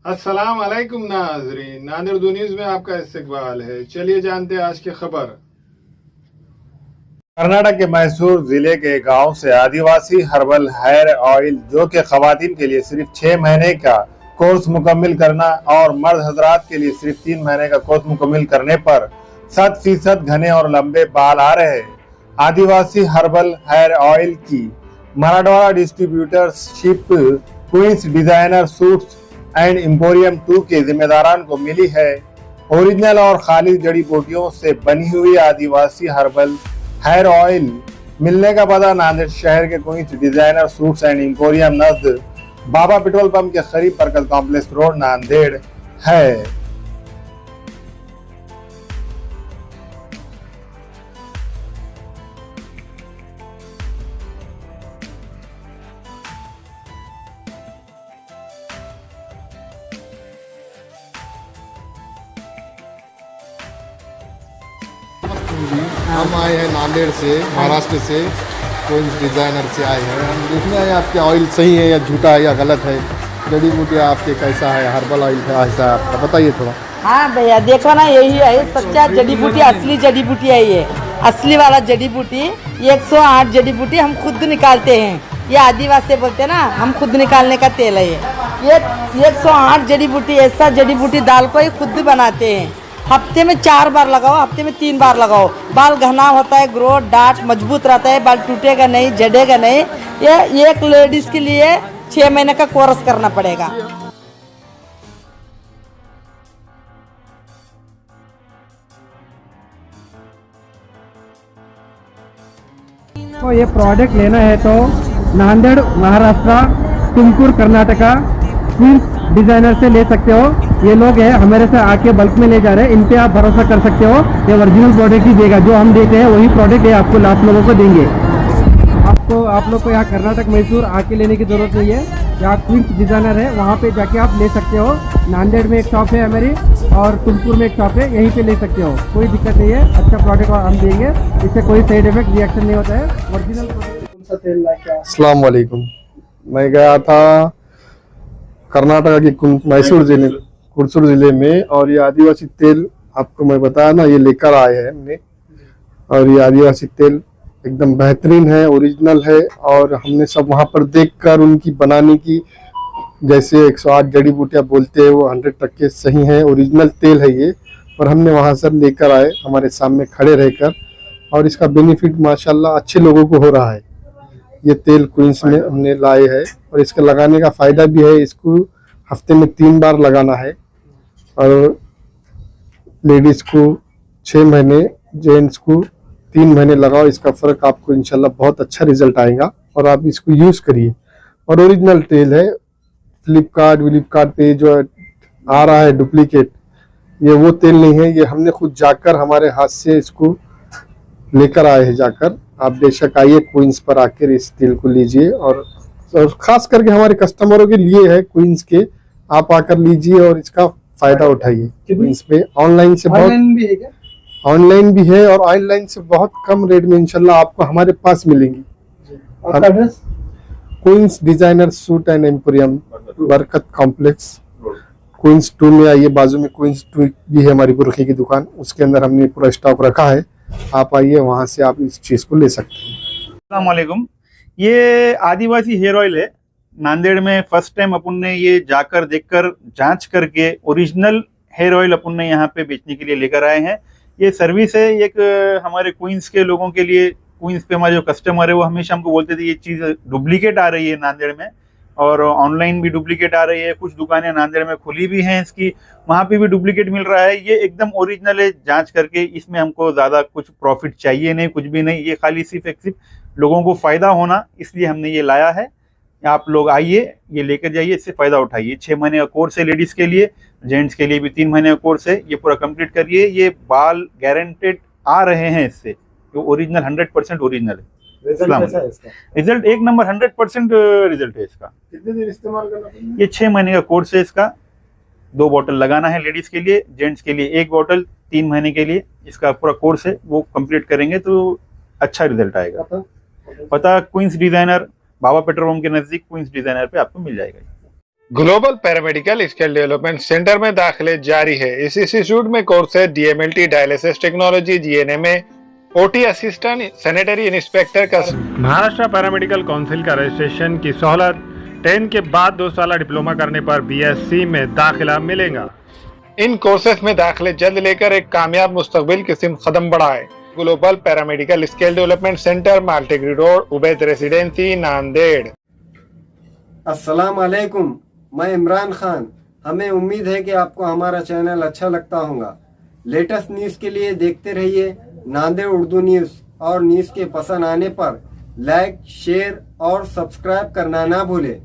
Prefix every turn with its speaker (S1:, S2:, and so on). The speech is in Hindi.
S1: अस्सलाम वालेकुम नाजरीन, नादिर न्यूज़ में आपका इस्तकबाल है। चलिए जानते हैं आज की खबर। कर्नाटक के मैसूर जिले के गांव से आदिवासी हर्बल हेयर ऑयल जो कि खवातीन के लिए सिर्फ 6 महीने का कोर्स मुकम्मल करना और मर्द हजरात के लिए सिर्फ 3 महीने का कोर्स मुकम्मल करने पर 7% घने और लंबे बाल आ रहे हैं। आदिवासी हर्बल हेयर ऑयल की Marathwada distributorship Queens designer suits and emporium 2 के जिम्मेदारान को मिली है। ओरिजिनल और खालिद जड़ी बूटियों से बनी हुई आदिवासी हर्बल हेयर ऑयल मिलने का पता नांदेड़ शहर के Queens designer suits and emporium नजद बाबा पेट्रोल पंप के करीब बरकत कॉम्प्लेक्स रोड नांदेड़ है।
S2: हम आए हैं नांदेड़ से, महाराष्ट्र से, कोई डिज़ाइनर से आए हैं। हम देखने आए आपके ऑयल सही है या झूठा है या गलत है। जड़ी बूटियाँ आपके कैसा है, हर्बल ऑयल का ऐसा है आपका, बताइए थोड़ा।
S3: हाँ भैया देखो ना, यही है सच्चा जड़ी बूटी, असली जड़ी बूटी है ये, असली वाला जड़ी बूटी। 108 जड़ी बूटी हम खुद निकालते हैं। ये आदिवासी बोलते हैं ना, हम खुद निकालने का तेल है ये 108 जड़ी बूटी, ऐसा जड़ी बूटी दाल को ही खुद बनाते हैं। हफ्ते में 4 बार लगाओ, हफ्ते में 3 बार लगाओ। बाल घना होता है, ग्रोथ डार्ट मजबूत रहता है, बाल टूटेगा नहीं, झड़ेगा नहीं। ये एक लेडीज के लिए 6 महीने का कोर्स करना पड़ेगा।
S4: तो ये प्रोडक्ट लेना है तो नांदेड़ महाराष्ट्र, तुमकुर कर्नाटका क्वींस डिजाइनर से ले सकते हो। ये लोग हैं हमारे से आके बल्क में ले जा रहे हैं, इन पे आप भरोसा कर सकते हो। ये ओरिजिनल प्रोडक्ट ही देगा, जो हम देते हैं वही प्रोडक्ट है आपको, आप लोगों को देंगे। आप लोग को यहाँ कर्नाटक मैसूर आके लेने की जरूरत नहीं है। यहाँ क्वींस डिजाइनर है, वहाँ पे जाके आप ले सकते हो। नांदेड़ में एक शॉप है हमारी और तुमकुर में एक शॉप है, यहीं पे ले सकते हो, कोई दिक्कत नहीं है। अच्छा प्रोडक्ट हम देंगे, इससे कोई साइड इफेक्ट रिएक्शन नहीं होता है। ओरिजिनल कौन सा तेल लाके?
S2: अस्सलाम वालेकुम। मैं गया था कर्नाटक के मैसूर जिले, कुरसुर जिले में, और ये आदिवासी तेल आपको मैं बताया ना, ये लेकर आए हैं हमने। और ये आदिवासी तेल एकदम बेहतरीन है, ओरिजिनल है। और हमने सब वहाँ पर देखकर उनकी बनाने की, जैसे 108 जड़ी बूटियाँ बोलते हैं, वो 100% सही है, ओरिजिनल तेल है ये। और हमने वहाँ से लेकर आए, हमारे सामने खड़े रहकर, और इसका बेनिफिट माशाल्लाह अच्छे लोगों को हो रहा है। ये तेल क्वींस में हमने लाए है, और इसका लगाने का फ़ायदा भी है। इसको हफ्ते में 3 बार लगाना है, और लेडीज़ को 6 महीने, जेंट्स को 3 महीने लगाओ। इसका फ़र्क आपको इंशाल्लाह बहुत अच्छा रिजल्ट आएगा, और आप इसको यूज़ करिए। और ओरिजिनल तेल है। फ्लिपकार्ट पे जो आ रहा है डुप्लीकेट, ये वो तेल नहीं है। ये हमने खुद जाकर हमारे हाथ से इसको लेकर आए हैं जाकर। आप बेशक आइए, क्वींस पर आकर इस तेल को लीजिए, और खास करके हमारे कस्टमरों के लिए है क्वींस के। आप आकर लीजिए और इसका फायदा उठाइए। क्वींस पे ऑनलाइन से बहुत, ऑनलाइन भी है और ऑनलाइन से बहुत कम रेट में इंशाल्लाह आपको हमारे पास मिलेंगी। Queens designer suit and emporium, Barkat complex, Queens 2 में आइए। बाजू में क्वींस 2 भी है हमारी बुरखे की दुकान, उसके अंदर हमने पूरा स्टॉक रखा है। आप आइए, वहां से आप इस चीज को ले सकते हैं।
S5: अस्सलाम वालेकुम। ये आदिवासी हेयर ऑयल है। नांदेड़ में फर्स्ट टाइम अपन ने ये जाकर देखकर जांच करके ओरिजिनल हेयर ऑयल अपन ने यहाँ पे बेचने के लिए लेकर आए हैं। ये सर्विस है एक हमारे क्वींस के लोगों के लिए। क्वींस पे हमारे जो कस्टमर है वो हमेशा हमको बोलते थे ये चीज़ डुप्लीकेट आ रही है नांदेड़ में, और ऑनलाइन भी डुप्लीकेट आ रही है। कुछ दुकानें नांदेड़ में खुली भी हैं इसकी, वहाँ पे भी डुप्लीकेट मिल रहा है। ये एकदम ओरिजिनल है, जांच करके। इसमें हमको ज़्यादा कुछ प्रॉफिट चाहिए नहीं, कुछ भी नहीं। ये खाली सिर्फ लोगों को फ़ायदा होना, इसलिए हमने ये लाया है। आप लोग आइए, ये लेकर जाइए, इससे फ़ायदा उठाइए। 6 महीने का कोर्स है लेडीज़ के लिए, जेंट्स के लिए भी 3 महीने का कोर्स है। ये पूरा कंप्लीट करिए, ये बाल गारंटेड आ रहे हैं इससे। जो ओरिजिनल 100% ओरिजिनल है। रिजल्ट 1 नंबर, 100% रिजल्ट है इसका।
S1: कितने दिन इस्तेमाल करना पड़ेगा?
S5: ये 6 महीने का कोर्स है इसका। 2 बोतल लगाना है लेडीज के लिए, जेंट्स के लिए 1 बोतल 3 महीने के लिए। इसका पूरा कोर्स है, वो कंप्लीट करेंगे तो अच्छा रिजल्ट आएगा। पता क्वींस डिजाइनर, बाबा पेट्रोल पंप के नजदीक क्वींस डिजाइनर पे आपको मिल जाएगा।
S1: Global paramedical skill development centre में दाखिले जारी है। इस इंस्टीट्यूट में कोर्स है DMLT dialysis technology, GNMA, OT assistant, sanitary inspector का। महाराष्ट्र पैरामेडिकल काउंसिल का रजिस्ट्रेशन की सहूलत 10 के बाद 2 साल डिप्लोमा करने पर BSc में दाखिला मिलेगा। इन कोर्सेस में दाखिले जल्द लेकर एक कामयाब मुस्तकबिल की सिमत कदम बढ़ाए। Global paramedical skill development centre, Maltekdi road, Ubaid residency, Nanded.
S6: अस्सलाम वालेकुम, मैं इमरान खान। हमें उम्मीद है कि आपको हमारा चैनल अच्छा लगता होगा। लेटेस्ट न्यूज़ के लिए देखते रहिए नांदेड़ उर्दू न्यूज़, और न्यूज़ के पसंद आने पर लाइक, शेयर और सब्सक्राइब करना ना भूलें।